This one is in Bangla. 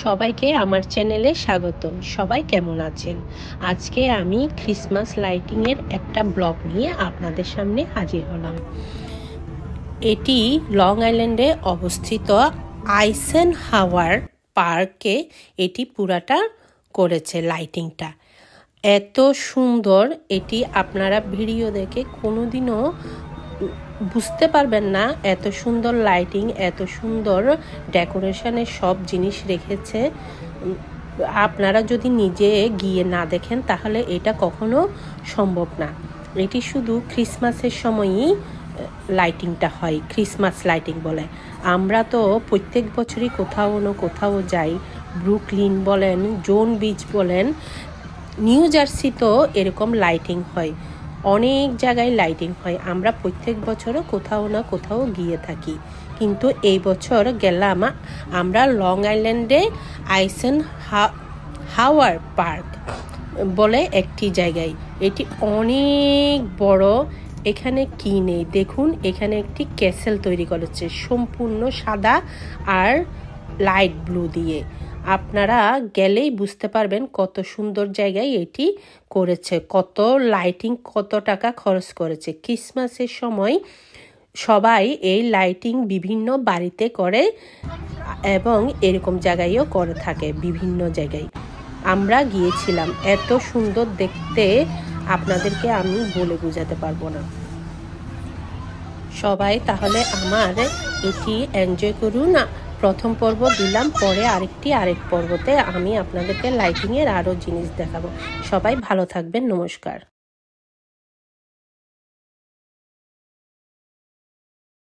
সবাইকে আমার চ্যানেলে স্বাগত। সবাই কেমন আছেন? আজকে আমি ক্রিসমাস লাইটিংয়ের একটা ব্লগ নিয়ে আপনাদের সামনে হাজির হলাম। এটি লং আইল্যান্ডে অবস্থিত আইসেনহাওয়ার পার্কে এটি পুরাটা করেছে লাইটিংটা। এত সুন্দর, এটি আপনারা ভিডিও দেখে কোনোদিনও বুঝতে পারবেন না এত সুন্দর লাইটিং, এত সুন্দর ডেকোরেশনের সব জিনিস রেখেছে। আপনারা যদি নিজে গিয়ে না দেখেন তাহলে এটা কখনো সম্ভব না। এটি শুধু ক্রিসমাসের সময়ই লাইটিংটা হয়, ক্রিসমাস লাইটিং বলে। আমরা তো প্রত্যেক বছরই কোথাও না কোথাও যাই, ব্রুকলিন বলেন, জোন বিচ বলেন, নিউ জার্সিতেও এরকম লাইটিং হয়, অনেক জায়গায় লাইটিং হয়। আমরা প্রত্যেক বছরও কোথাও না কোথাও গিয়ে থাকি, কিন্তু এই বছর গেলাম আমরা লং আইল্যান্ডে আইসেনহাওয়ার পার্ক বলে একটি জায়গায়। এটি অনেক বড়। এখানে কি নেই দেখুন, এখানে একটি ক্যাসেল তৈরি করেছে সম্পূর্ণ সাদা আর লাইট ব্লু দিয়ে। আপনারা গেলেই বুঝতে পারবেন কত সুন্দর জায়গায় এটি করেছে, কত লাইটিং, কত টাকা খরচ করেছে। ক্রিসমাসের সময় সবাই এই লাইটিং বিভিন্ন বাড়িতে করে এবং এরকম জায়গায়ও করে থাকে বিভিন্ন জায়গায়। আমরা গিয়েছিলাম, এত সুন্দর দেখতে আপনাদেরকে আমি বলে বোঝাতে পারবো না। সবাই তাহলে আমার এটি এনজয় করুন। প্রথম পর্ব দিলাম, পরে আরেক পর্বতে আমি আপনাদেরকে লাইটিংয়ের আরও জিনিস দেখাবো। সবাই ভালো থাকবেন, নমস্কার।